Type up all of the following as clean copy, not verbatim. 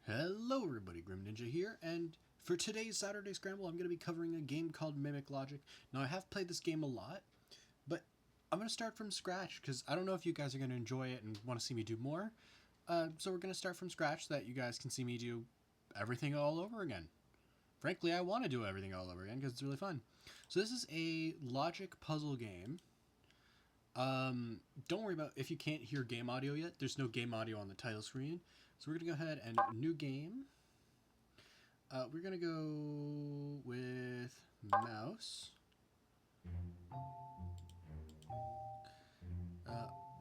Hello everybody, Grim Ninja here, and for today's Saturday Scramble I'm going to be covering a game called Mimic Logic. Now I have played this game a lot, but I'm going to start from scratch because I don't know if you guys are going to enjoy it and want to see me do more. So we're going to start from scratch so that you guys can see me do everything all over again. Frankly, I want to do everything all over again because it's really fun. So this is a logic puzzle game. Don't worry about if you can't hear game audio yet. There's no game audio on the title screen. So we're going to go ahead and new game. We're going to go with mouse.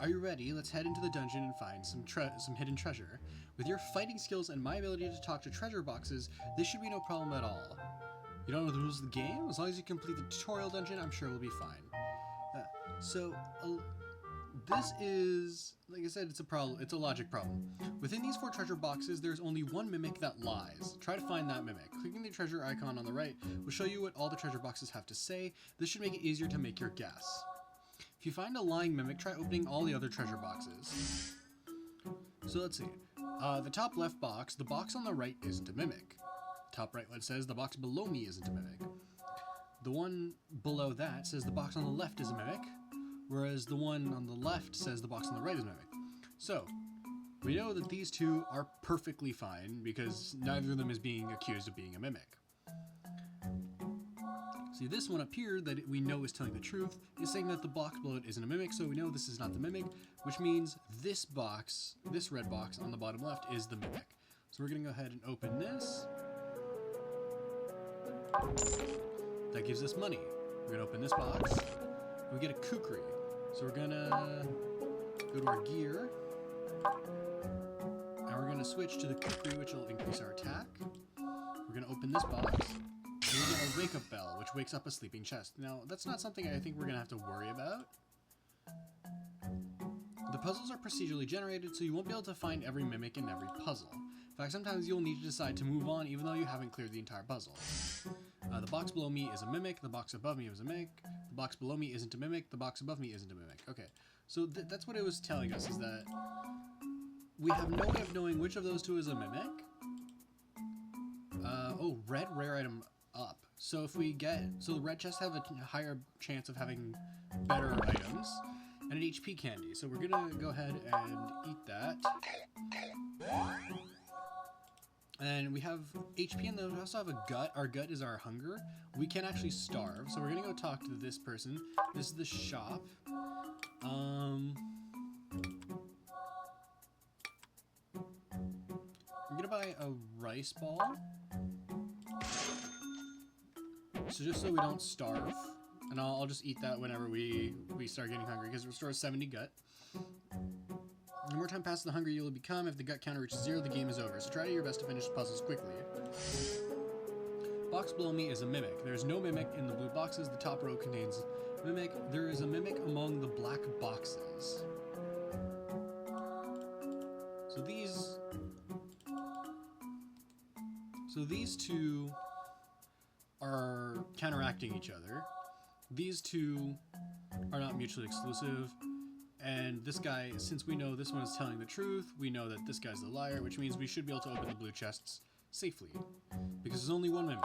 Are you ready? Let's head into the dungeon and find some hidden treasure. With your fighting skills and my ability to talk to treasure boxes, this should be no problem at all. You don't know the rules of the game? As long as you complete the tutorial dungeon, I'm sure we'll be fine. This is, like I said, it's a problem. It's a logic problem. Within these 4 treasure boxes, there's only one mimic that lies. Try to find that mimic. Clicking the treasure icon on the right will show you what all the treasure boxes have to say. This should make it easier to make your guess. If you find a lying mimic, try opening all the other treasure boxes. So let's see. The top left box, the box on the right isn't a mimic. Top right one says the box below me isn't a mimic. The one below that says the box on the left is a mimic, whereas the one on the left says the box on the right is a mimic. So, we know that these two are perfectly fine because neither of them is being accused of being a mimic. See, this one up here that we know is telling the truth is saying that the box below it isn't a mimic, so we know this is not the mimic, which means this box, this red box on the bottom left, is the mimic. So we're going to go ahead and open this. That gives us money. We're going to open this box. We get a kukri. So we're going to go to our gear. And we're going to switch to the kukri, which will increase our attack. We're going to open this box. And we get a wake-up bell, which wakes up a sleeping chest. Now, that's not something I think we're going to have to worry about. The puzzles are procedurally generated, so you won't be able to find every mimic in every puzzle. In fact, sometimes you'll need to decide to move on even though you haven't cleared the entire puzzle. The box below me is a mimic, the box above me is a mimic, the box below me isn't a mimic, the box above me isn't a mimic. Okay, so that's what it was telling us, is that we have no way of knowing which of those two is a mimic. Oh, red rare item up. So if we so the red chests have a higher chance of having better items, and an HP candy. So we're gonna go ahead and eat that. And we have HP, and then we also have a gut. Our gut is our hunger. We can actually starve, so we're gonna go talk to this person. This is the shop. I'm gonna buy a rice ball. So just so we don't starve. And I'll just eat that whenever we start getting hungry, because it restores 70 gut. The more time passes, the hungrier you'll become. If the gut counter reaches 0, the game is over. So try your best to finish the puzzles quickly. Box below me is a mimic. There is no mimic in the blue boxes. The top row contains mimic. There is a mimic among the black boxes. So these two are counteracting each other. These two are not mutually exclusive. And this guy, since we know this one is telling the truth, we know that this guy's the liar, which means we should be able to open the blue chests safely. Because there's only one mimic.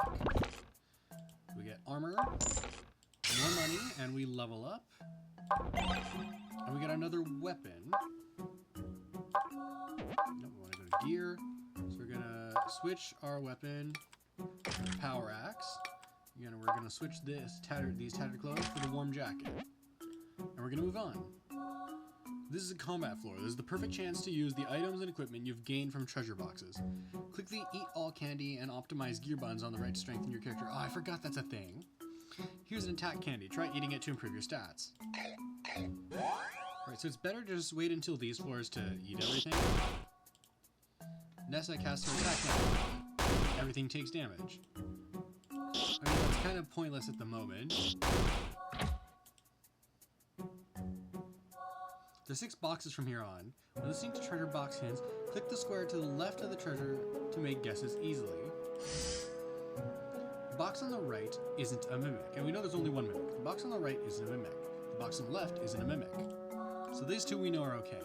We get armor, more money, and we level up. And we get another weapon. Nope, we want to go to gear. So we're going to switch our weapon to power axe. We're going to switch these tattered clothes for the warm jacket. And we're going to move on. This is a combat floor. This is the perfect chance to use the items and equipment you've gained from treasure boxes. Click the Eat All Candy and Optimize Gear buttons on the right to strengthen your character. Oh, I forgot that's a thing. Here's an attack candy. Try eating it to improve your stats. Alright, so it's better to just wait until these floors to eat everything. Nessa casts her attack candy. Everything takes damage. I mean, that's kind of pointless at the moment. There's 6 boxes from here on. When listening to treasure box hints, click the square to the left of the treasure to make guesses easily. The box on the right isn't a mimic, and we know there's only one mimic. The box on the right isn't a mimic. The box on the left isn't a mimic. So these two we know are okay.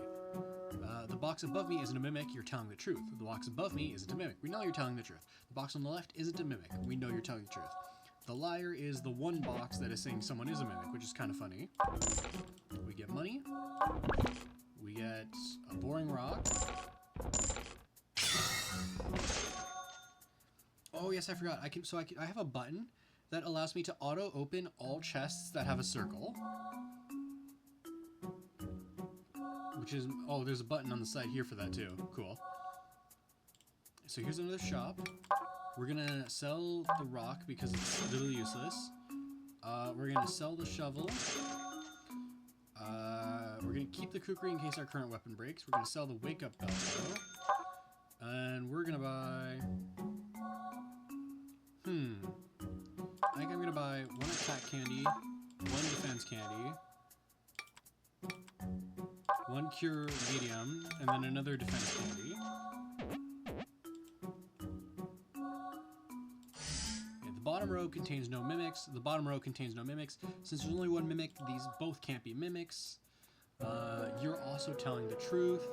The box above me isn't a mimic, you're telling the truth. The box above me isn't a mimic, we know you're telling the truth. The box on the left isn't a mimic, we know you're telling the truth. The liar is the one box that is saying someone is a mimic, which is kind of funny. We get money. We get a boring rock. Oh yes, I forgot. I have a button that allows me to auto open all chests that have a circle. Which is, oh, there's a button on the side here for that too. Cool. So here's another shop. We're gonna sell the rock because it's literally useless. We're gonna sell the shovel. We're gonna keep the kukri in case our current weapon breaks. We're gonna sell the wake up bell though. And we're gonna buy... I think I'm gonna buy one attack candy, one defense candy, one cure medium, and then another defense candy. The bottom row contains no mimics. The bottom row contains no mimics. Since there's only one mimic, these both can't be mimics. You're also telling the truth.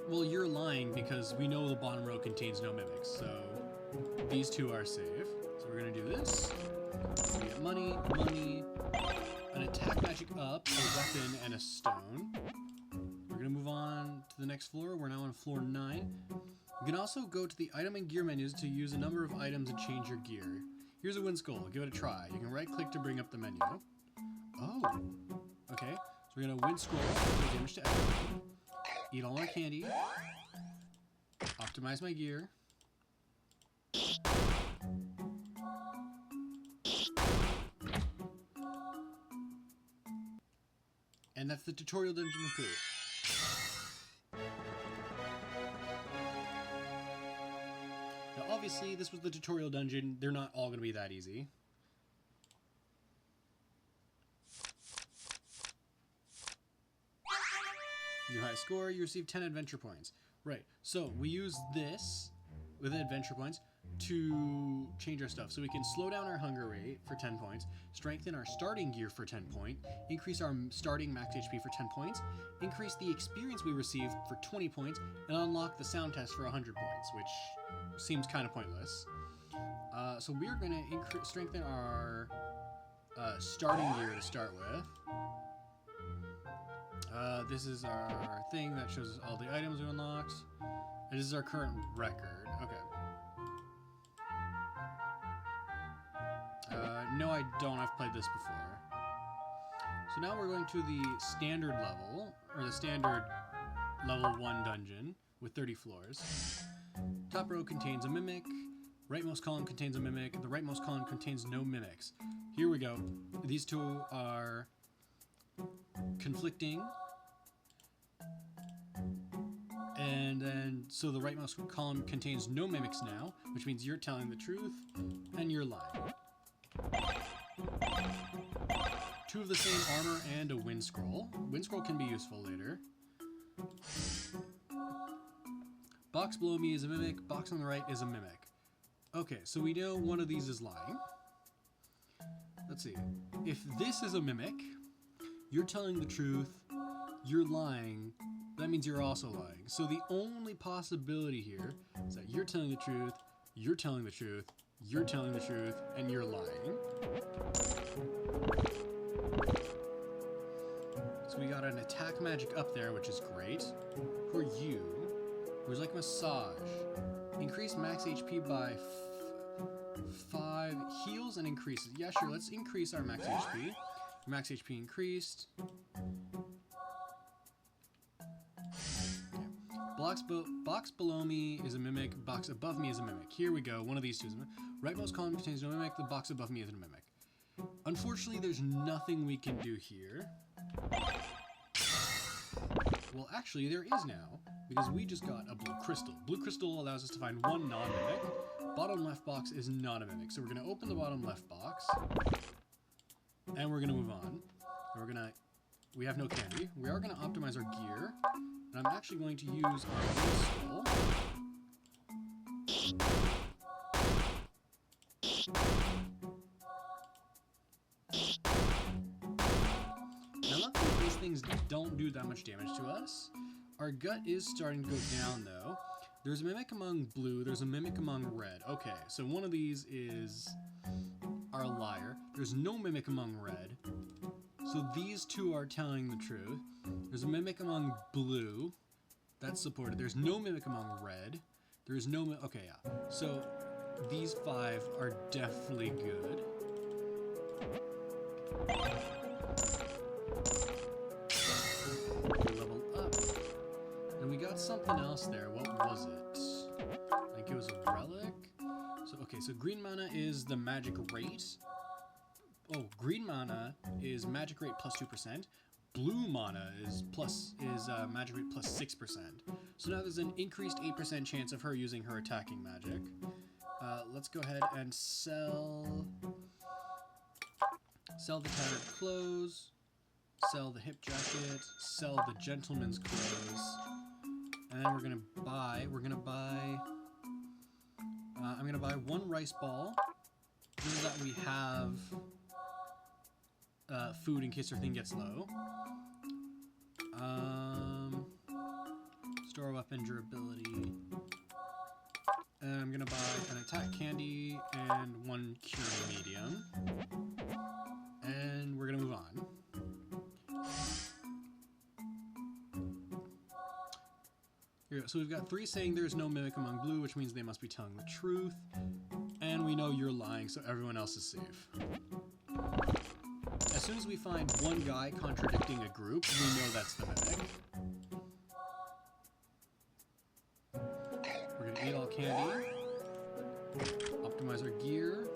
Well, you're lying because we know the bottom row contains no mimics, so these two are safe. So we're gonna do this. We get money, an attack magic up, a weapon, and a stone. We're gonna move on to the next floor. We're now on floor 9. You can also go to the item and gear menus to use a number of items and change your gear. Here's a wind skull. Give it a try. You can right click to bring up the menu. Oh, okay. So we're gonna wind scroll, do damage to everything. Eat all my candy. Optimize my gear. And that's the tutorial dungeon complete. Now obviously this was the tutorial dungeon. They're not all going to be that easy. Your high score, you receive 10 adventure points. Right, so we use this with adventure points to change our stuff. So we can slow down our hunger rate for 10 points, strengthen our starting gear for 10 points, increase our starting max HP for 10 points, increase the experience we receive for 20 points, and unlock the sound test for 100 points, which seems kind of pointless. So we're going to strengthen our starting gear to start with. This is our thing that shows us all the items we unlocked. And this is our current record. Okay. No, I don't. I've played this before. So now we're going to the standard level, or the standard level 1 dungeon with 30 floors. Top row contains a mimic. Rightmost column contains a mimic. The rightmost column contains no mimics. Here we go. These two are conflicting. And then, so the rightmost column contains no mimics now, which means you're telling the truth and you're lying. 2 of the same armor and a wind scroll. Wind scroll can be useful later. Box below me is a mimic. Box on the right is a mimic. Okay, so we know one of these is lying. Let's see. If this is a mimic, you're telling the truth, you're lying, that means you're also lying. So the only possibility here is that you're telling the truth, you're telling the truth, you're telling the truth, and you're lying. So we got an attack magic up there, which is great. For you, who's like massage. Increase max HP by 5, heals and increases. Yeah, sure, let's increase our max HP. Max HP increased. Box below me is a mimic. Box above me is a mimic. Here we go. One of these two is a mimic. Rightmost column contains no mimic. The box above me is a mimic. Unfortunately, there's nothing we can do here. Well, actually, there is now, because we just got a blue crystal. Blue crystal allows us to find one non-mimic. Bottom left box is not a mimic. So we're going to open the bottom left box. And we're going to move on. We have no candy. We are going to optimize our gear. And I'm actually going to use our wind skull. Now luckily these things don't do that much damage to us. Our gut is starting to go down, though. There's a mimic among blue, there's a mimic among red. Okay, so one of these is our liar. There's no mimic among red. So these two are telling the truth. There's a mimic among blue. That's supported. There's no mimic among red. There's no okay, yeah. So these 5 are definitely good. Level up. And we got something else there. What was it? I think it was a relic. So okay, so green mana is the magic rate. Oh, green mana is magic rate plus 2%. Blue mana is magic rate plus 6%. So now there's an increased 8% chance of her using her attacking magic. Let's go ahead and sell the tattered clothes, sell the hip jacket, sell the gentleman's clothes, and then I'm gonna buy one rice ball, so that we have food in case our thing gets low. Store weapon durability. And I'm gonna buy an attack candy and 1 cure medium. And we're gonna move on. Here we go. So we've got 3 saying there's no mimic among blue, which means they must be telling the truth. And we know you're lying, so everyone else is safe. As soon as we find one guy contradicting a group, we know that's the mimic. We're gonna eat all candy. Optimize our gear.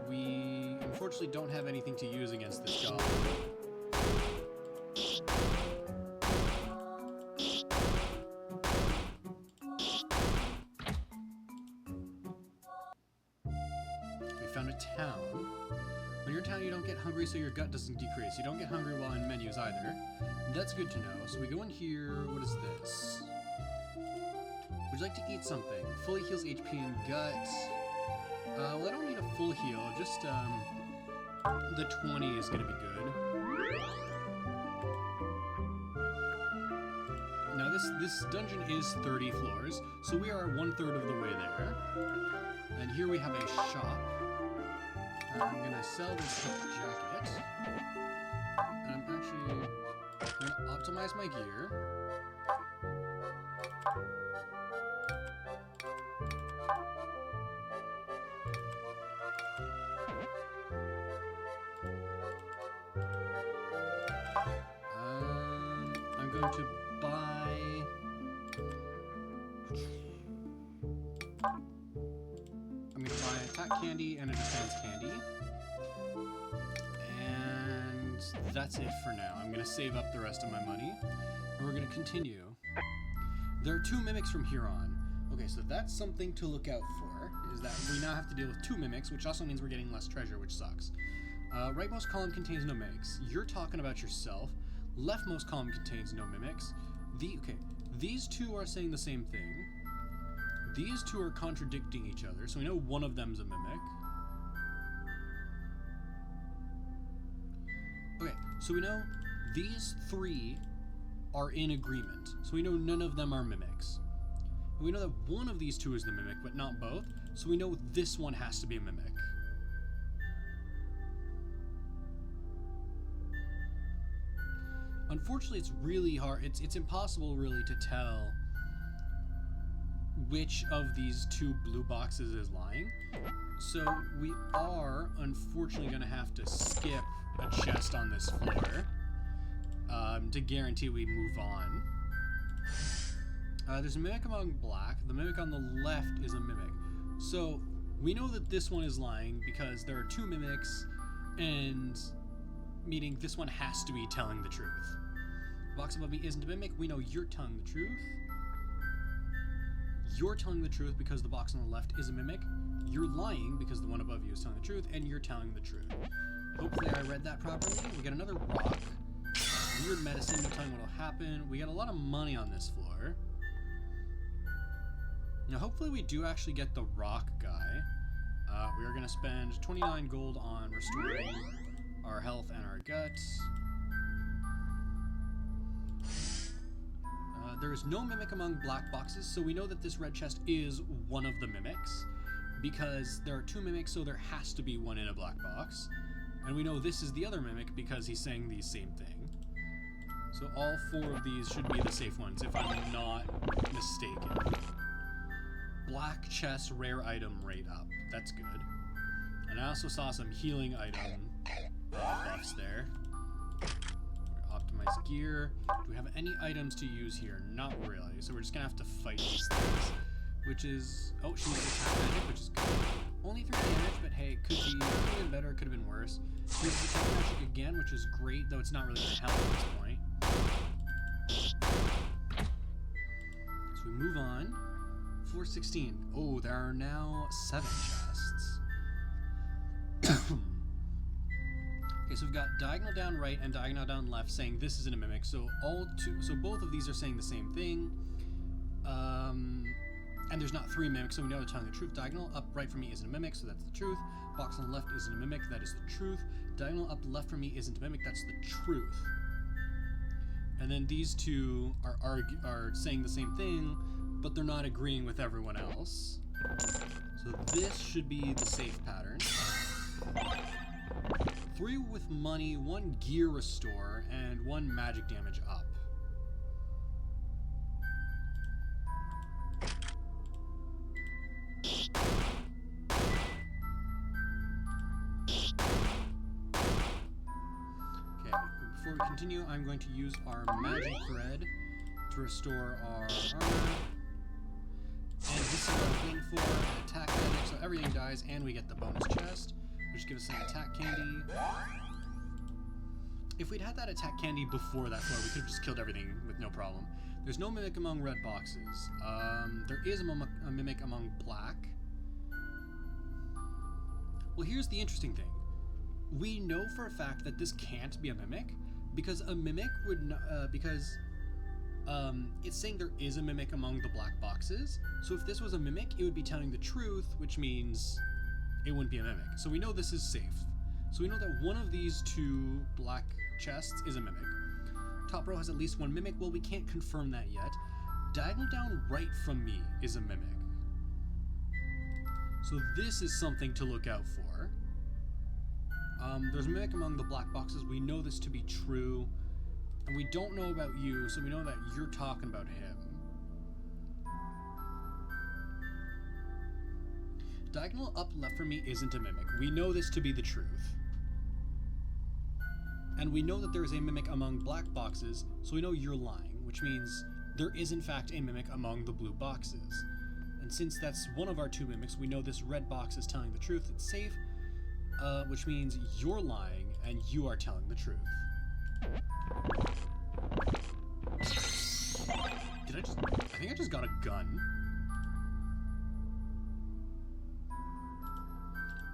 We unfortunately don't have anything to use against this dog. We found a town. When you're in town, you don't get hungry, so your gut doesn't decrease. You don't get hungry while in menus either. That's good to know. So we go in here. What is this? Would you like to eat something? Fully heals HP and gut. Well, I don't need a full heal. Just the 20 is gonna be good. Now this dungeon is 30 floors, so we are 1/3 of the way there. And here we have a shop. I'm gonna sell this hip jacket. And I'm actually gonna optimize my gear. I'm going to buy... I'm going to buy attack candy and a defense candy. And that's it for now. I'm going to save up the rest of my money. And we're going to continue. There are 2 mimics from here on. Okay, so that's something to look out for, is that we now have to deal with 2 mimics, which also means we're getting less treasure, which sucks. Rightmost column contains no mimics. You're talking about yourself. Leftmost column contains no mimics. These 2 are saying the same thing. These 2 are contradicting each other, so we know one of them's a mimic. Okay, so we know these 3 are in agreement, so we know none of them are mimics. And we know that one of these 2 is the mimic, but not both, so we know this one has to be a mimic. Unfortunately, it's really hard. It's impossible, really, to tell which of these 2 blue boxes is lying. So we are, unfortunately, going to have to skip a chest on this floor to guarantee we move on. There's a mimic among black. The mimic on the left is a mimic. So we know that this one is lying because there are 2 mimics, and meaning this one has to be telling the truth. The box above me isn't a mimic. We know you're telling the truth. You're telling the truth because the box on the left is a mimic. You're lying because the one above you is telling the truth, and you're telling the truth. Hopefully I read that properly. We get another rock. Weird medicine, no telling what'll happen. We got a lot of money on this floor. Now hopefully we do actually get the rock guy. We are going to spend 29 gold on restoring our health and our guts. There is no mimic among black boxes, so we know that this red chest is one of the mimics, because there are 2 mimics, so there has to be one in a black box. And we know this is the other mimic because he's saying the same thing. So all 4 of these should be the safe ones, if I'm not mistaken. Black chest, rare item rate up. That's good. And I also saw some healing item buffs there. Optimize gear. Do we have any items to use here? Not really. So we're just gonna have to fight these things. Which is... Oh, she uses attack magic, which is good. Only 3 damage, but hey, could have been better, could have been worse. She uses attack magic again, which is great, though it's not really gonna help at this point. So we move on. 416. Oh, there are now 7 chests. Okay, so we've got diagonal down right and diagonal down left saying this isn't a mimic. So both of these are saying the same thing. And there's not 3 mimics, so we know they're telling the truth. Diagonal up right from me isn't a mimic, so that's the truth. Box on the left isn't a mimic, that is the truth. Diagonal up left from me isn't a mimic, that's the truth. And then these 2 are saying the same thing, but they're not agreeing with everyone else. So this should be the safe pattern. 3 with money, 1 gear restore, and 1 magic damage up. Okay, before we continue, I'm going to use our magic thread to restore our armor. And this is what I'm waiting for, an attack magic, so everything dies, and we get the bonus chest, which gives us an attack candy. If we'd had that attack candy before that floor, we could have just killed everything with no problem. There's no mimic among red boxes. There is a mimic among black. Well, here's the interesting thing. We know for a fact that this can't be a mimic, because a mimic would it's saying there is a mimic among the black boxes. So if this was a mimic, it would be telling the truth, which means it wouldn't be a mimic. So we know this is safe. So we know that one of these 2 black chests is a mimic. Top row has at least 1 mimic. Well, we can't confirm that yet. Diagonal down right from me is a mimic. So this is something to look out for. There's a mimic among the black boxes. We know this to be true. And we don't know about you, so we know that you're talking about him. Diagonal up left from me isn't a mimic. We know this to be the truth. And we know that there is a mimic among black boxes, so we know you're lying, which means there is in fact a mimic among the blue boxes. And since that's one of our 2 mimics, we know this red box is telling the truth, it's safe, which means you're lying and you are telling the truth. I think I just got a gun.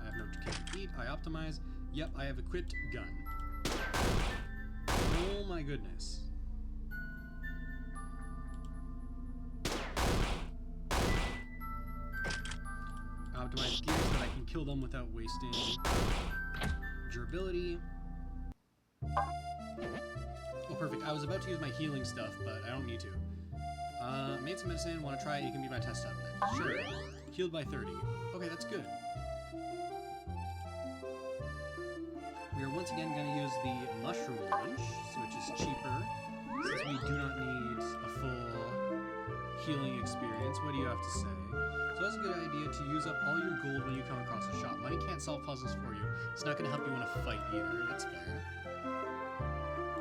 I have no decay to eat. I optimize. Yep, I have equipped gun. Oh my goodness. Optimize gear so that I can kill them without wasting durability. Oh, perfect. I was about to use my healing stuff, but I don't need to. Made some medicine. Want to try it? You can be my test subject. Sure. Healed by 30. Okay, that's good. We are once again going to use the mushroom lunch, which is cheaper, since we do not need a full healing experience. What do you have to say? So that's a good idea to use up all your gold when you come across a shop. Money can't solve puzzles for you. It's not going to help you in a fight either. That's fair.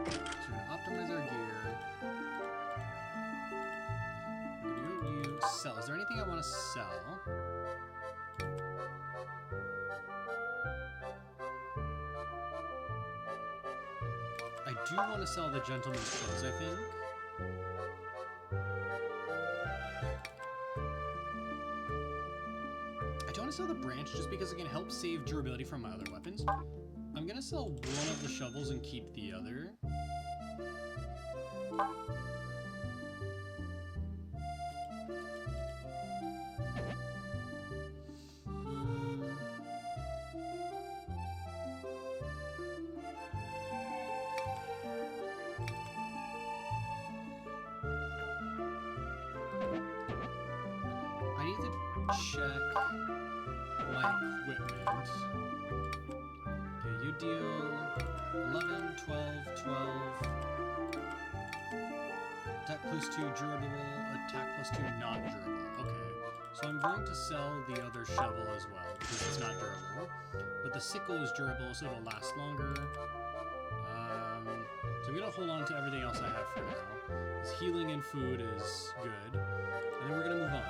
So we're going to optimize our gear. We're going to go to sell. Is there anything I want to sell? I do want to sell the gentleman's clothes, I think. I don't want to sell the branch just because it can help save durability from my other weapons. I'm going to sell one of the shovels and keep the other. check my equipment. Okay, you deal 11, 12, 12. Attack plus 2 durable, attack plus 2 not durable. Okay, so I'm going to sell the other shovel as well, because it's not durable. But the sickle is durable, so it'll last longer. So I'm going to hold on to everything else I have for now. This healing and food is good. And then we're going to move on.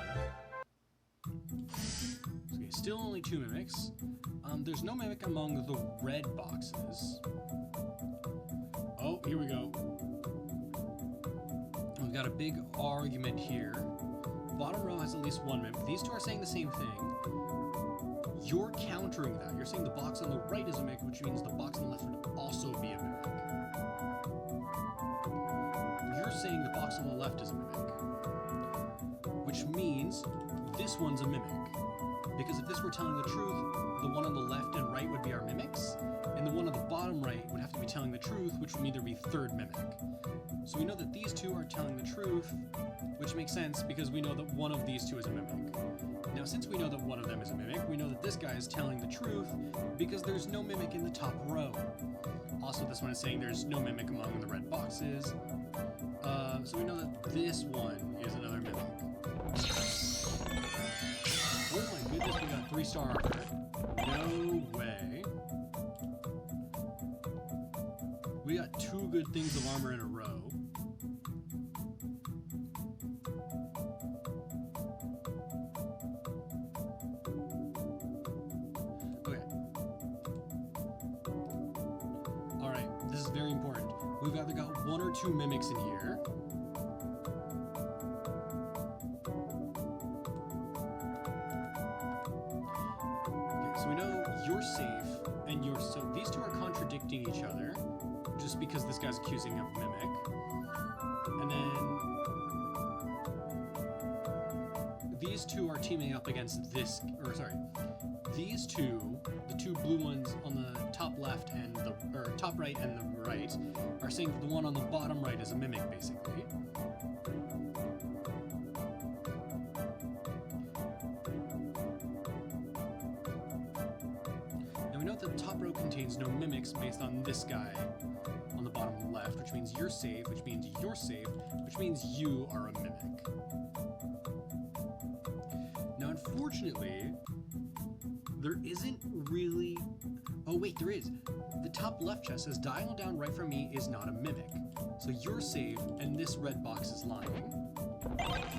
Okay, still only 2 mimics. There's no mimic among the red boxes. Oh, here we go. We've got a big argument here. Bottom row has at least 1 mimic. These two are saying the same thing. You're countering that. You're saying the box on the right is a mimic, which means the box on the left would also be a mimic. You're saying the box on the left is a mimic, which means this one's a mimic. Because if this were telling the truth, the one on the left and right would be our mimics, and the one on the bottom right would have to be telling the truth, which would mean there'd be third mimic. So we know that these two are telling the truth, which makes sense because we know that one of these two is a mimic. Now, since we know that one of them is a mimic, we know that this guy is telling the truth because there's no mimic in the top row. Also, this one is saying there's no mimic among the red boxes. So we know that this one is another mimic. Oh my goodness, we got 3-star armor. No way. We got 2 good things of armor in a row. Okay. Alright, this is very important. We've either got 1 or 2 mimics in here. So we know you're safe, and you're so these two are contradicting each other, just because this guy's accusing of mimic, and then these two are teaming up against this, or sorry, these two, the 2 blue ones on the top left and the top right and the right, are saying that the one on the bottom right is a mimic, basically. The top row contains no mimics based on this guy on the bottom left, which means you're safe, which means you're safe, which means you are a mimic. Now, unfortunately, there isn't really... Oh, wait, there is. The top left chest says diagonal down right from me is not a mimic. So you're safe, and this red box is lying.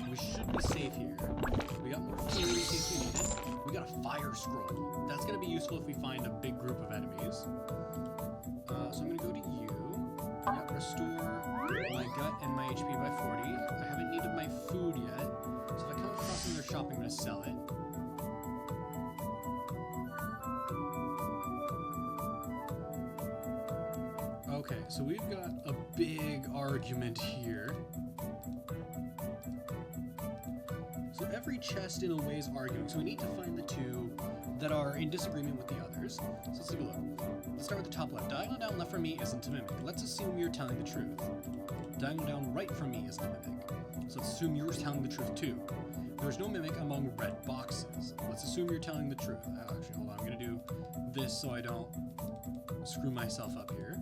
We should be safe here. We got more food in case we need it. We got a fire scroll. That's going to be useful if we find a big group of enemies. So I'm going to go to you. Yeah, restore my gut and my HP by 40. I haven't needed my food yet. So if I come across in their shop, I'm going to sell it. Okay, so we've got a big argument here. So every chest in a way is arguing, so we need to find the 2 that are in disagreement with the others. So let's take a look. Let's start with the top left. Diagonal down left from me isn't a mimic. Let's assume you're telling the truth. Diagonal down right from me isn't a mimic. So let's assume you're telling the truth too. There's no mimic among red boxes. Let's assume you're telling the truth. Actually, hold on. I'm going to do this so I don't screw myself up here.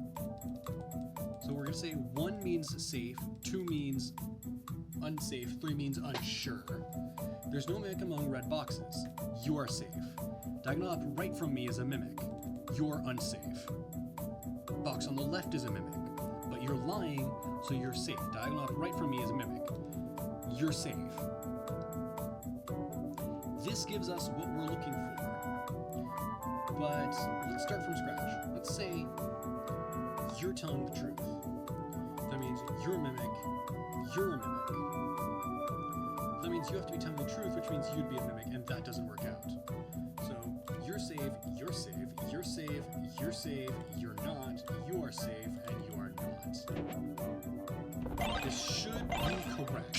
So we're going to say 1 means safe, 2 means unsafe, 3 means unsure. There's no mimic among red boxes. You are safe. Diagonal up right from me is a mimic. You're unsafe. Box on the left is a mimic. But you're lying, so you're safe. Diagonal up right from me is a mimic. You're safe. This gives us what we're looking for. But let's start from scratch. Let's say you're telling the truth. That means you're a mimic. You're a mimic. That means you have to be telling the truth, which means you'd be a mimic, and that doesn't work out. So, you're safe, you're safe, you're safe, you're safe, you're not, you are safe, and you are not. This should be correct.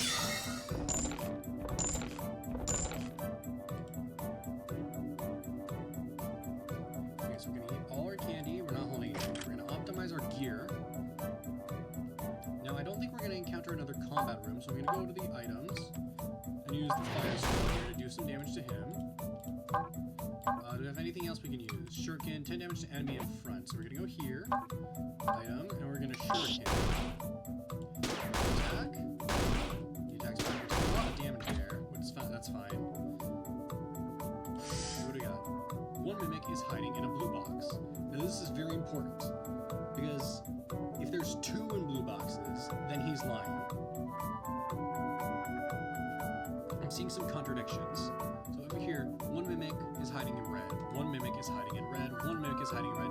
Okay, so we're going to eat all our candy. We're not holding anything. We're going to optimize our gear. Now, I don't think we're going to encounter another combat room, so I'm going to go to the items. And use the fire sword here to do some damage to him. Do we have anything else we can use? Shuriken, 10 damage to enemy in front. So we're gonna go here, item, and we're gonna shuriken. Attack. The attack's fine. We're taking a lot of damage there, which is fine. That's fine. What do we got? One mimic is hiding in a blue box. Now this is very important because if there's 2 in blue boxes, then he's lying. I'm seeing some contradictions. So over here, one mimic is hiding in red, one mimic is hiding in red, one mimic is hiding in red,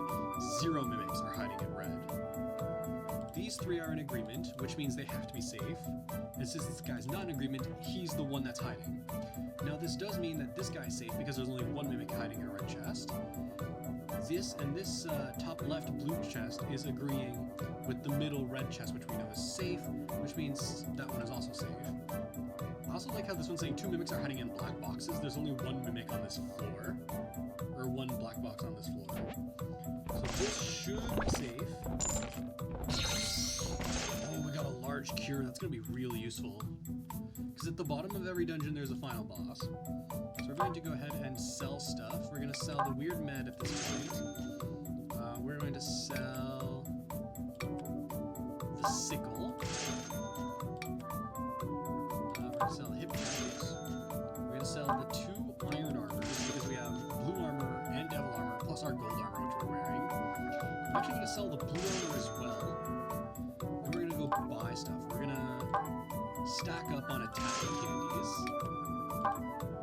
0 mimics are hiding in red. These 3 are in agreement, which means they have to be safe. And since this guy's not in agreement, he's the one that's hiding. Now this does mean that this guy's safe because there's only 1 mimic hiding in a red chest. This top left blue chest is agreeing with the middle red chest, which we know is safe, which means that one is also safe. I also like how this one's saying 2 mimics are hiding in black boxes. There's only 1 mimic on this floor, or 1 black box on this floor. So this should be safe. Oh, we got a large cure. That's going to be really useful. Because at the bottom of every dungeon, there's a final boss. So we're going to go ahead and sell stuff. We're going to sell the weird med at this point. We're going to sell the sickle. We're going to sell the hip jackets. We're going to sell the 2 iron armors because we have blue armor and devil armor plus our gold armor, which we're wearing. I'm actually going to sell the blue armor as well. And we're going to go buy stuff. We're going to stack up on attack candies.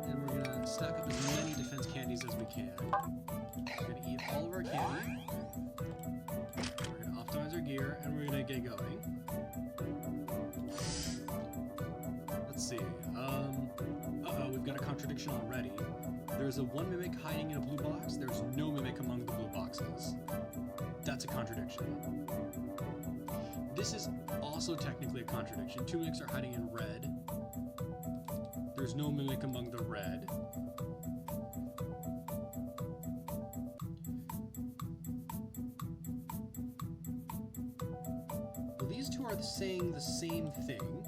And we're going to stack up as many defense candies as we can. We're going to eat all of our candy. We're going to optimize our gear, and we're going to get going. Let's see. Uh-oh, we've got a contradiction already. There's a 1 mimic hiding in a blue box. There's no mimic among the blue boxes. That's a contradiction. This is also technically a contradiction. 2 mimics are hiding in red. There's no mimic among the red. Well, these 2 are saying the same thing.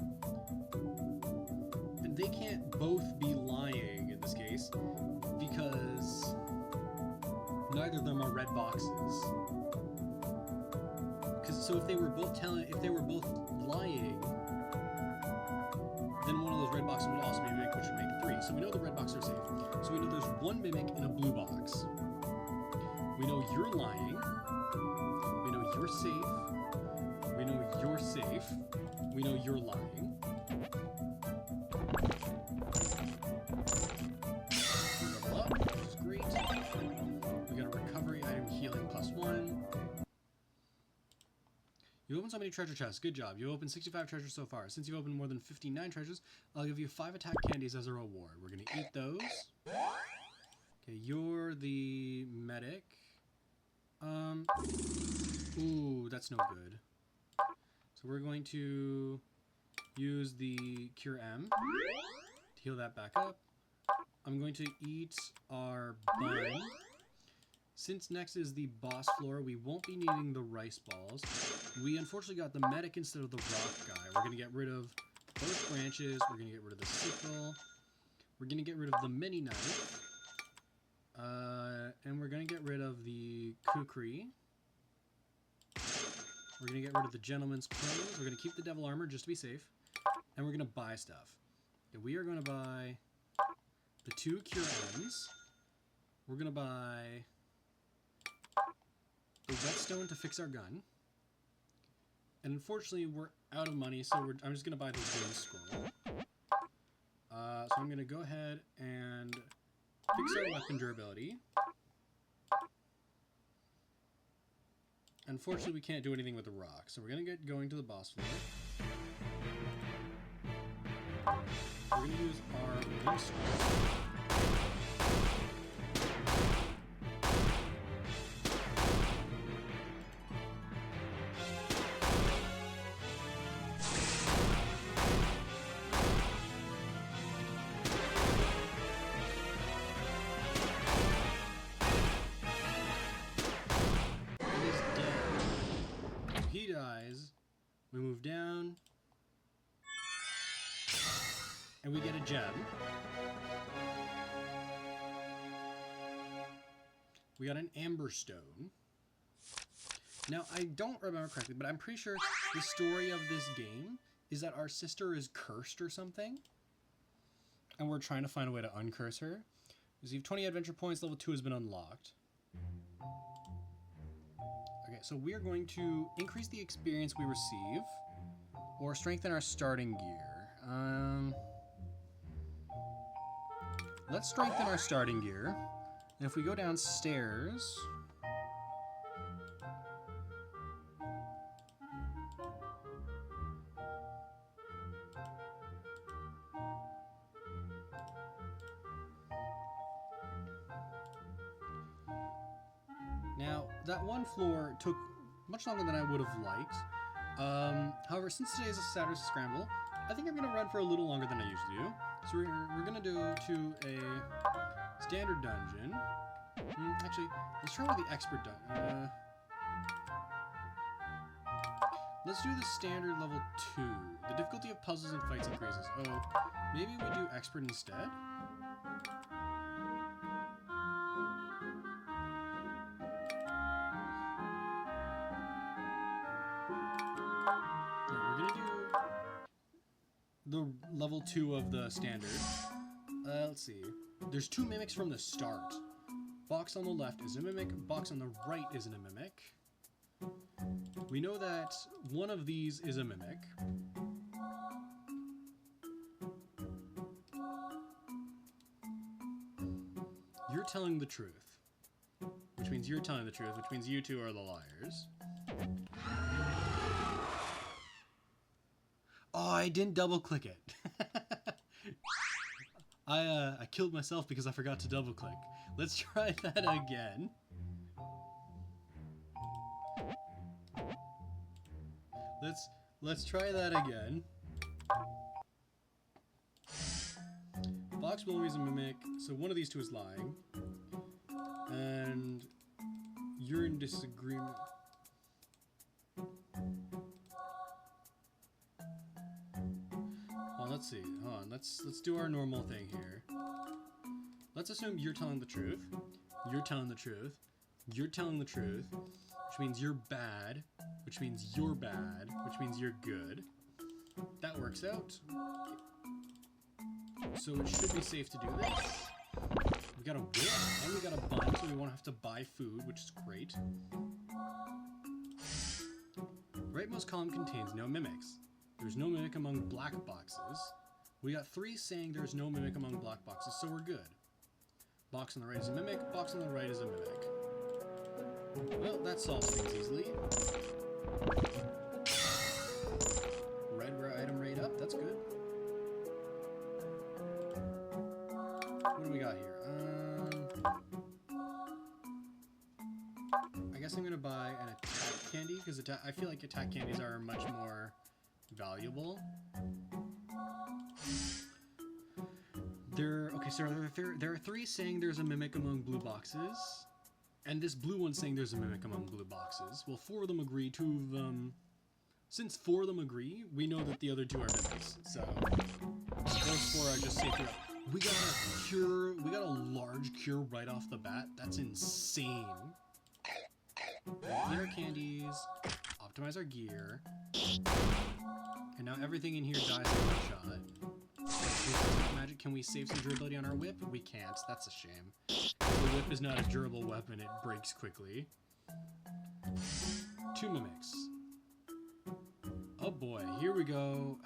And they can't both be lying in this case, because neither of them are red boxes. So if they were both lying, then one of those red boxes would also be a mimic, which would make 3. So we know the red boxes are safe. So we know there's 1 mimic in a blue box. We know you're lying. We know you're safe. We know you're safe. We know you're lying. Level up, which is great. We got a recovery item healing +1. You opened so many treasure chests. Good job. You opened 65 treasures so far. Since you've opened more than 59 treasures, I'll give you 5 attack candies as a reward. We're going to eat those. Okay, you're the medic. Ooh, that's no good. So we're going to use the Cure M to heal that back up. I'm going to eat our bun. Since next is the boss floor, we won't be needing the rice balls. We unfortunately got the medic instead of the rock guy. We're going to get rid of both branches. We're going to get rid of the sickle. We're going to get rid of the mini knife. And we're going to get rid of the kukri. We're going to get rid of the gentleman's clothes. We're going to keep the devil armor just to be safe. And we're going to buy stuff. Okay, we are going to buy the 2 cure ends. We're going to buy the whetstone to fix our gun. And unfortunately, we're out of money, so I'm just going to buy the wind scroll. So I'm going to go ahead and fix our weapon durability. Unfortunately, we can't do anything with the rock, so we're going to get going to the boss floor. We're going to use our wind scroll. Dies, we move down, And we get a gem. We got an amber stone. Now, I don't remember correctly, but I'm pretty sure the story of this game is that our sister is cursed or something. And we're trying to find a way to uncurse her. Receive 20 adventure points, level 2 has been unlocked. Okay, so we're going to increase the experience we receive or strengthen our starting gear. Let's strengthen our starting gear. And if we go downstairs... Now, that one floor took much longer than I would have liked. However, since today is a Saturday Scramble, I think I'm going to run for a little longer than I usually do. So we're going to go to a standard dungeon. Actually, let's try with the expert dungeon. Let's do the standard level 2. The difficulty of puzzles and fights increases. Oh, maybe we do expert instead? The level 2 of the standard. Let's see. There's 2 mimics from the start. Box on the left is a mimic, box on the right isn't a mimic. We know that one of these is a mimic. You're telling the truth. Which means you're telling the truth, which means you two are the liars. Oh, I didn't double click it. I killed myself because I forgot to double click. Let's try that again. Let's try that again. Box below me is a mimic, so one of these two is lying. And you're in disagreement. Let's see. Hold on. Let's do our normal thing here. Let's assume you're telling the truth. You're telling the truth. You're telling the truth, which means you're bad, which means you're bad, which means you're good. That works out. So it should be safe to do this. We got a whip and we got a bun, so we won't have to buy food, which is great. Rightmost column contains no mimics. There's no mimic among black boxes. We got 3 saying there's no mimic among black boxes, so we're good. Box on the right is a mimic, box on the right is a mimic. Well, that solves things easily. Red rare item rate up, that's good. What do we got here? I guess I'm gonna buy an attack candy, because I feel like attack candies are much more valuable. Okay, so there are 3 saying there's a mimic among blue boxes, and this blue one's saying there's a mimic among blue boxes. Well, 4 of them agree, 2 of them... Since 4 of them agree, we know that the other 2 are mimics, so those 4 are just safe. We got a cure, we got a large cure right off the bat. That's insane. Clear our candies, optimize our gear, and now everything in here dies in one shot. Magic, can we save some durability on our whip? We can't, that's a shame. The whip is not a durable weapon, it breaks quickly. 2 mimics. Oh boy, here we go.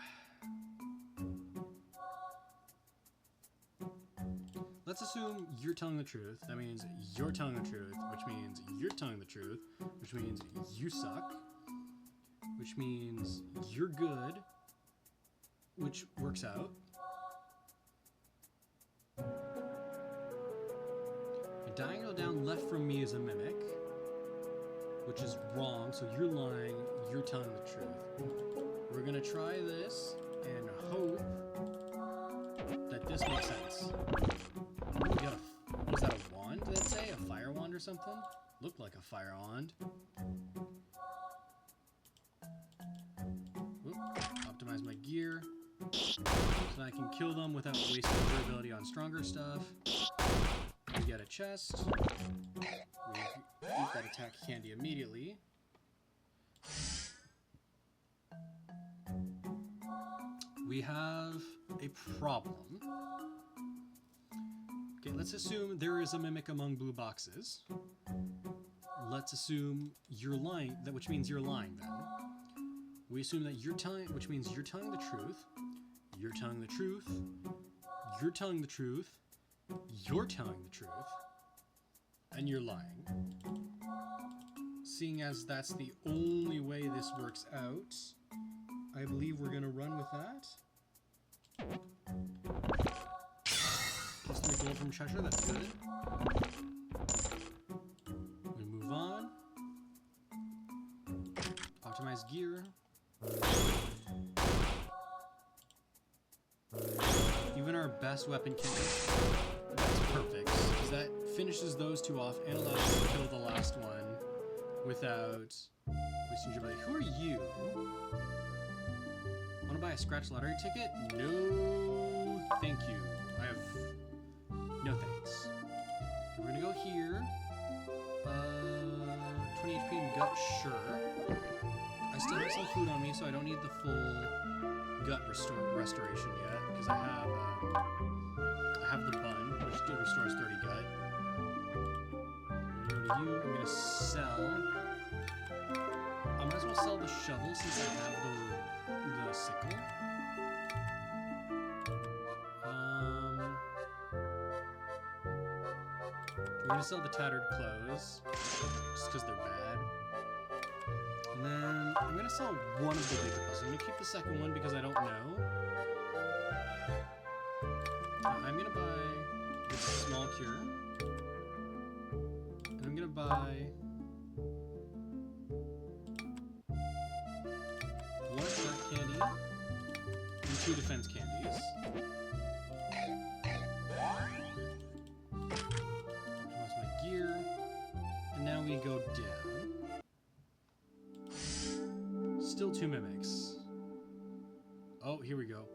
Let's assume you're telling the truth. That means you're telling the truth, which means you're telling the truth, which means you suck, which means you're good, which works out. A diagonal down left from me is a mimic, which is wrong, so you're lying, you're telling the truth. We're gonna try this and hope that this makes sense. We got was that a wand, did it say? A fire wand or something? Looked like a fire wand. Oop, optimize my gear. So I can kill them without wasting durability on stronger stuff. We get a chest. We eat that attack candy immediately. We have a problem. Okay, let's assume there is a mimic among blue boxes. Let's assume you're lying, which means you're lying then. We assume that you're telling, which means you're telling the truth. You're telling the truth. You're telling the truth. You're telling the truth. And you're lying. Seeing as that's the only way this works out, I believe we're going to run with that. Plus 3 gold from Cheshire, that's good. We move on. Optimize gear. Even our best weapon kit, that's perfect, because that finishes those two off and allows us to kill the last one without wasting your ability. Who are you? Want to buy a scratch lottery ticket? No, thank you. I have no thanks. We're gonna go here. 20 HP and gut, sure. I still have some food on me, so I don't need the full gut restoration yet, because I have the bun, which restores 30 gut. I'm gonna go to you. I'm gonna sell. I might as well sell the shovel since I have the sickle. I'm gonna sell the tattered clothes, just because they're bad. And then I'm gonna sell one of the bigger puzzles. I'm gonna keep the second one because I don't know. I'm gonna buy this small cure. And I'm gonna buy one attack candy and 2 defense candies. Optimize my gear. And now we go down. Still 2 mimics. Oh, here we go.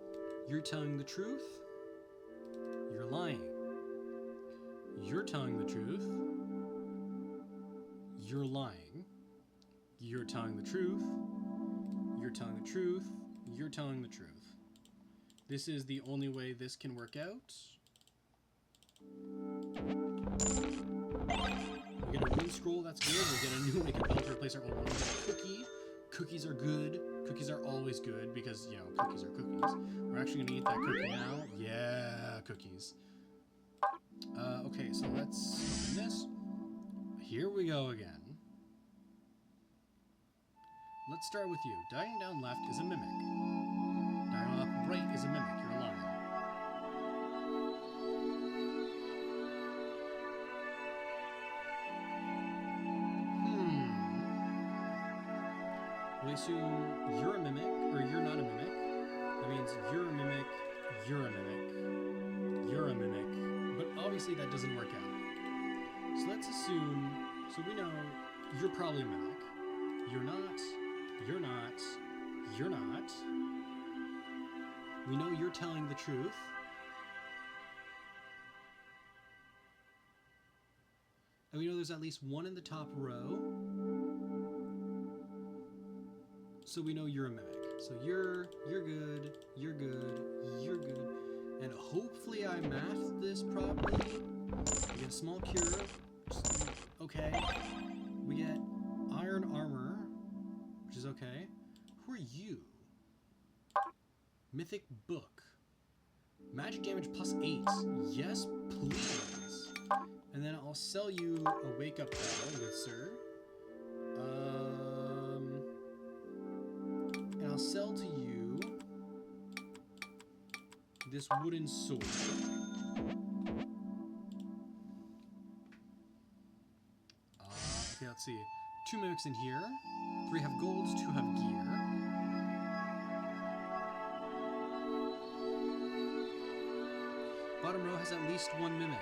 You're telling the truth. You're lying. You're telling the truth. You're lying. You're telling the truth. You're telling the truth. You're telling the truth. This is the only way this can work out. We get a rune scroll, that's good. We get a new wicked belt to replace our old one. We get a cookie. Cookies are good. Cookies are always good because, you know, cookies are cookies. We're actually going to eat that cookie now. Yeah, cookies. Okay, so let's open this. Here we go again. Let's start with you. Dying down left is a mimic. Dying up right is a mimic. You're lying. We assume you're a mimic, or you're not a mimic. That means you're a mimic, you're a mimic, you're a mimic. But obviously that doesn't work out. So let's assume, so we know you're probably a mimic. You're not, you're not, you're not. We know you're telling the truth. And we know there's at least one in the top row. So we know you're a mimic. So you're good, you're good, you're good. And hopefully I mathed this properly. We get a small cure. Okay. We get iron armor, which is okay. Who are you? Mythic book. Magic damage +8. Yes, please. And then I'll sell you a wake up bell, good sir. And I'll sell to you this wooden sword. Okay, let's see. 2 mimics in here. 3 have golds, 2 have gear. Bottom row has at least 1 mimic.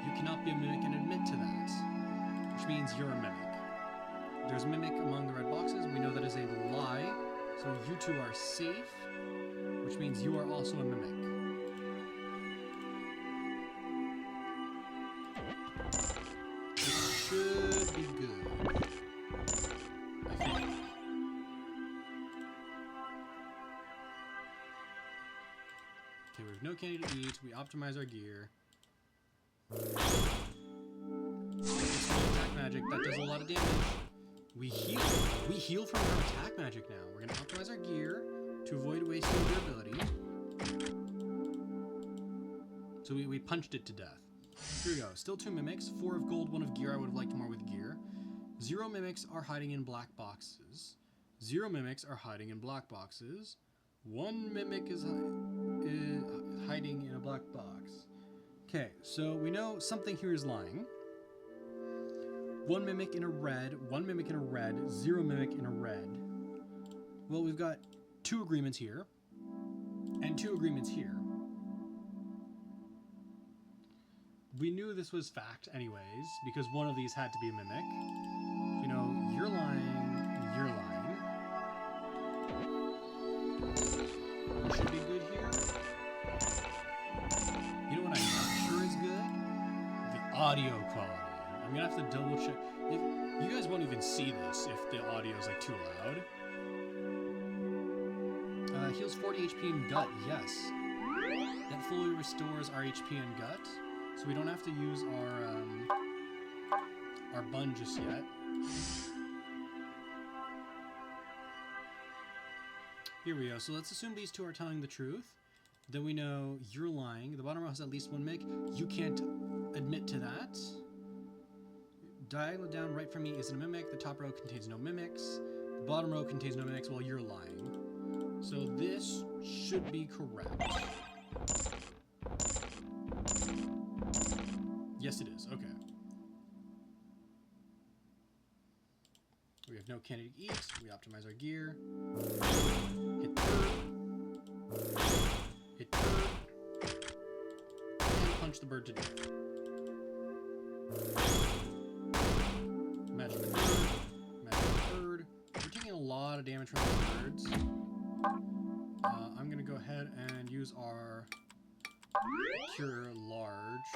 You cannot be a mimic and admit to that, which means you're a mimic. There's a mimic among the red boxes. We know that is a lie, so you two are safe. which means you are also a mimic. This should be good. I think. Okay, we have no candy to eat. We optimize our gear. Attack magic, that does a lot of damage. We heal. We heal from our attack magic now. We're going to optimize our gear to avoid wasting durability. So we punched it to death. Here we go. Still 2 mimics. 4 of gold, 1 of gear. I would have liked more with gear. 0 mimics are hiding in black boxes. 0 mimics are hiding in black boxes. 1 mimic is hiding in a black box. Okay, so we know something here is lying. 1 mimic in a red, 1 mimic in a red, 0 mimic in a red. Well, we've got 2 agreements here, and 2 agreements here. We knew this was fact anyways, because one of these had to be a mimic. You know, you're lying, you're lying. We should be good here. You know what I'm not sure is good? The audio quality. I'm gonna have to double check. If, you guys won't even see this if the audio is like too loud. Heals 40 HP in gut, yes. That fully restores our HP and gut, so we don't have to use our bun just yet. Here we go. So let's assume these 2 are telling the truth. Then we know you're lying. The bottom row has at least 1 mimic. You can't admit to that. Diagonal down right from me isn't a mimic. The top row contains no mimics. The bottom row contains no mimics. Well, you're lying. So this should be correct. Yes, it is. Okay. We have no candy to eat. We optimize our gear. Hit bird. Hit bird. And punch the bird to death. Magic bird. Magic bird. We're taking a lot of damage from the birds. I'm going to go ahead and use our Cure Large.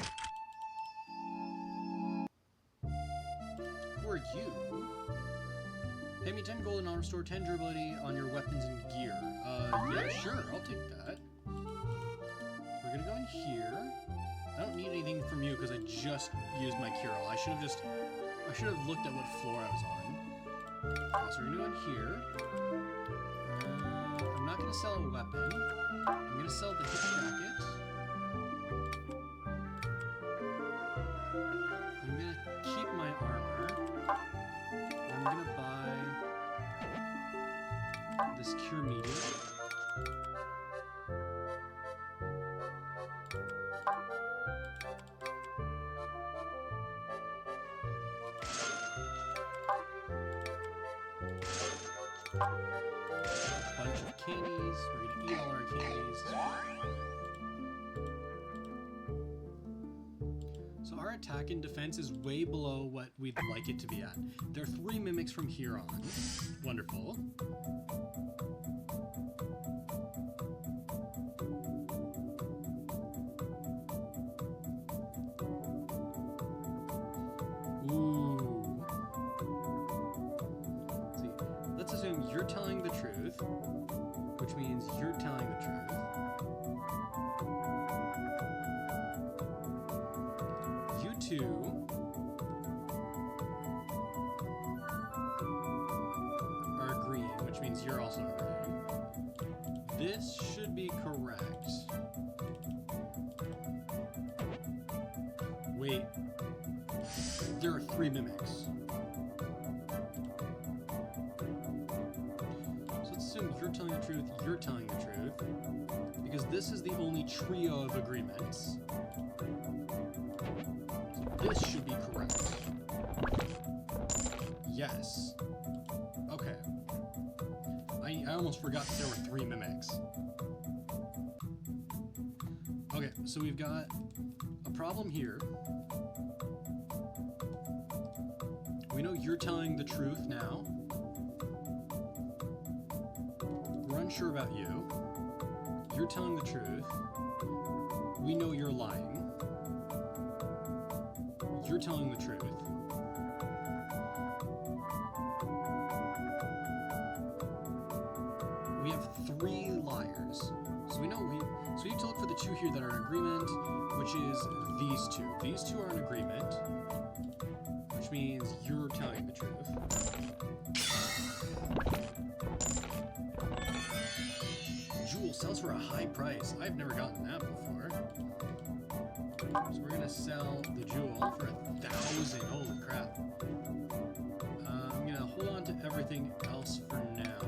Who are you? Pay me 10 gold and I'll restore 10 durability on your weapons and gear. Yeah, sure, I'll take that. We're gonna go in here. I don't need anything from you because I just used my cure all. I should have looked at what floor I was on. So we're gonna go in here. I'm not gonna sell a weapon. I'm gonna sell the hip jacket. I'm gonna keep my armor. I'm gonna buy this cure medium. Bunch of candies. We're gonna eat all our candies. So our attack and defense is way below what we'd like it to be at. There are 3 mimics from here on. Wonderful. Ooh. See, let's assume you're telling the truth, which means you're telling the truth. You two are agreeing, which means you're also agreeing. This should be correct. Wait. There are 3 mimics. So let's assume you're telling the truth, you're telling the truth. Because this is the only trio of agreements. So this should be correct. Yes. Okay. I almost forgot that there were 3 mimics. Okay, so we've got a problem here. We know you're telling the truth now. We're unsure about you. You're telling the truth. We know you're lying. You're telling the truth. We have 3 liars. So we need to look for the 2 here that are in agreement, which is these 2. These 2 are in agreement, which means you're telling the truth. Jewel sells for a high price. I've never gotten that before. So we're gonna sell the jewel for 1,000. Holy crap. I'm gonna hold on to everything else for now.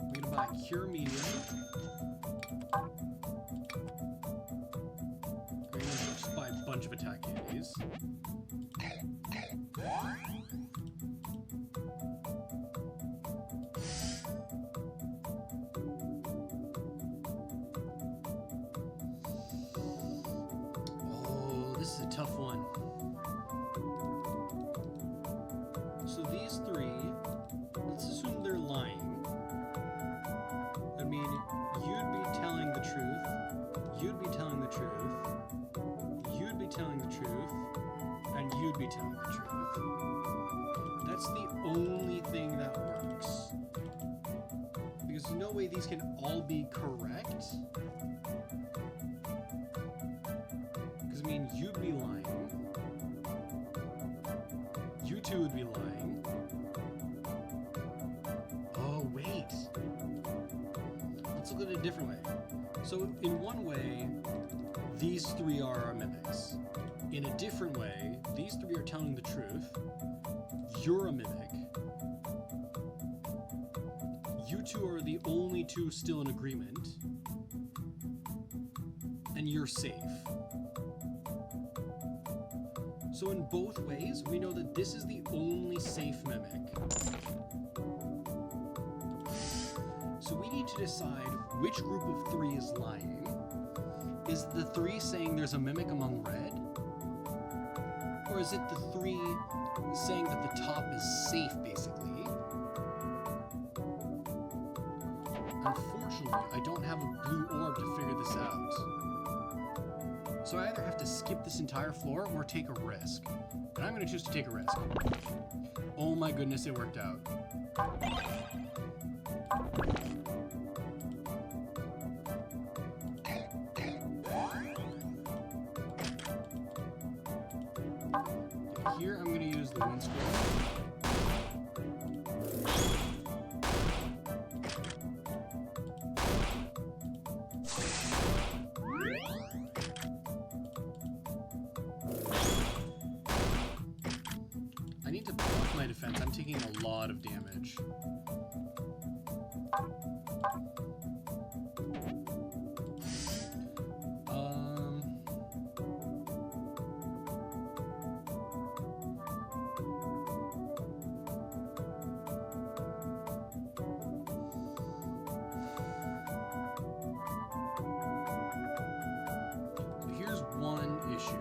I'm gonna buy Cure Medium. I'm gonna just buy a bunch of attack candies. This is a tough one. So these 3, let's assume they're lying. I mean, you'd be telling the truth, you'd be telling the truth, you'd be telling the truth, and you'd be telling the truth. That's the only thing that works. Because there's no way these can all be correct. I mean, you'd be lying. You 2 would be lying. Oh, wait. Let's look at it a different way. So, in one way, these 3 are our mimics. In a different way, these 3 are telling the truth. You're a mimic. You 2 are the only 2 still in agreement. And you're safe. So in both ways, we know that this is the only safe mimic. So we need to decide which group of 3 is lying. Is the 3 saying there's a mimic among red? Or is it the 3 saying that the top is safe, basically? Unfortunately, I don't have a blue orb to figure this out. So I either have to skip this entire floor or take a risk. And I'm going to choose to take a risk. Oh my goodness, it worked out. Here I'm going to use the wind scroll. I need to buff my defense. I'm taking a lot of damage. Here's one issue.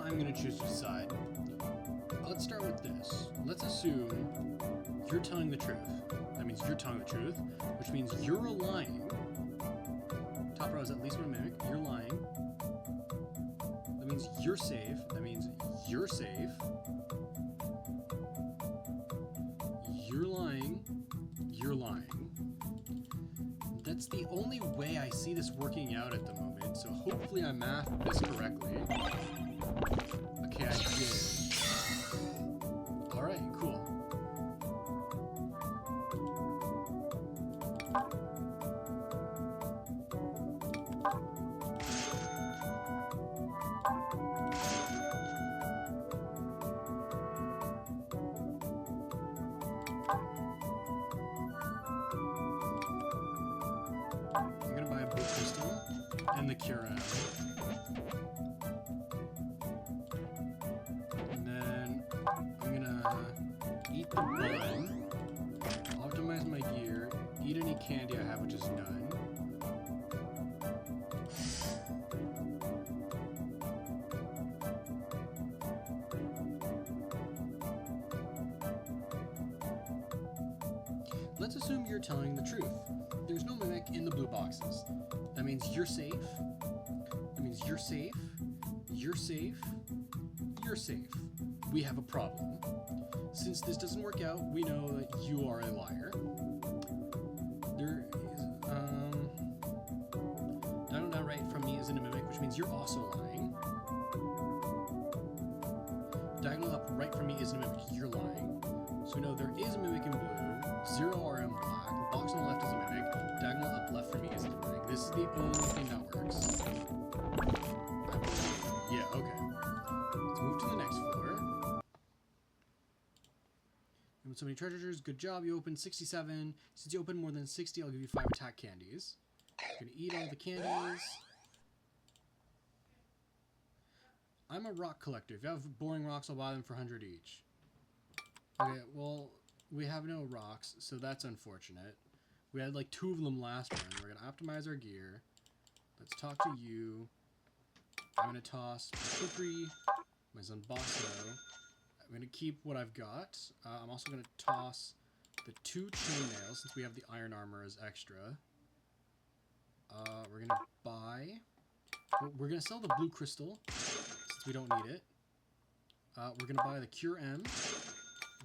I'm going to choose to decide. Let's start with this. Let's assume you're telling the truth. That means you're telling the truth, which means you're lying. Top row is at least one mimic. You're lying. That means you're safe. That means you're safe. You're lying. You're lying. That's the only way I see this working out at the moment, so hopefully I mathed this correctly. Okay, I did. Alright, cool. I'm gonna buy a blue crystal and the cure out. I'm candy I have, which is none. Let's assume you're telling the truth. There's no mimic in the blue boxes. That means you're safe. That means you're safe. You're safe. You're safe. We have a problem. Since this doesn't work out, we know that you are a liar. There is, diagonal right from me isn't a mimic, which means you're also lying. Diagonal up right from me isn't a mimic, you're lying. So we know there is a mimic in blue, 0 are in black, box on the left is a mimic, diagonal up left from me isn't a mimic. This is the only thing that works. Yeah, okay. Let's move to the next floor. You opened so many treasures, good job, you opened 67. Since you opened more than 60, I'll give you 5 attack candies. You're gonna eat all the candies. I'm a rock collector. If you have boring rocks, I'll buy them for 100 each. Okay, well, we have no rocks, so that's unfortunate. We had like 2 of them last run. We're gonna optimize our gear. Let's talk to you. I'm gonna toss my Kukri, my Zunbasso. I'm gonna keep what I've got. I'm also gonna toss the 2 chainmails since we have the iron armor as extra. We're gonna buy. We're gonna sell the blue crystal since we don't need it. We're gonna buy the Cure M,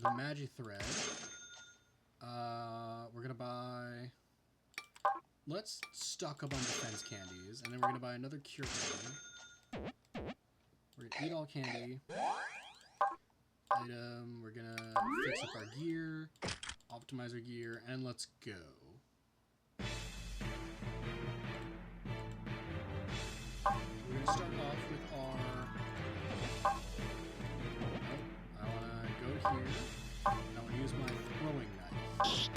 the Magi Thread. We're gonna buy. Let's stock up on defense candies, and then we're gonna buy another Cure M. We're gonna eat all candy. Item. We're gonna fix up our gear, optimize our gear, and let's go. We're gonna start off with our. I wanna go here. I wanna use my throwing knife.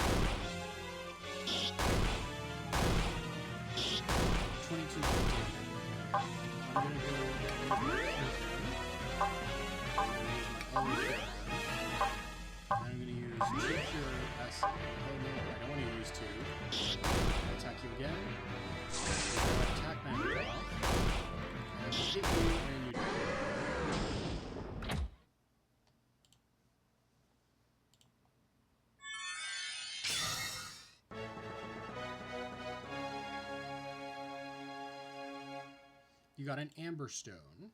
22 damage. I'm gonna go. And I'm going to use 2 Cure S. Oh no, I don't want to use 2. I'll attack you again. Attack magic off. And hit you, and you die. You got an Amber Stone.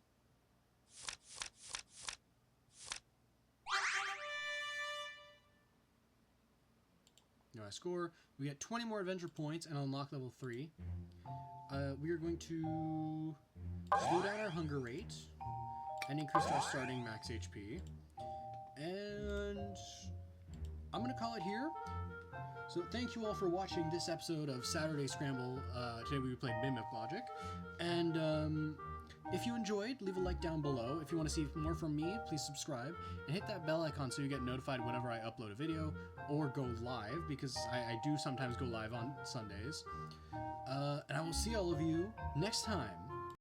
No, I score. We get 20 more adventure points and unlock level 3. We are going to slow down our hunger rate and increase our starting max HP. And I'm going to call it here. So thank you all for watching this episode of Saturday Scramble. Today we played Mimic Logic. And if you enjoyed, leave a like down below. If you want to see more from me, please subscribe. And hit that bell icon so you get notified whenever I upload a video or go live, because I do sometimes go live on Sundays. And I will see all of you next time.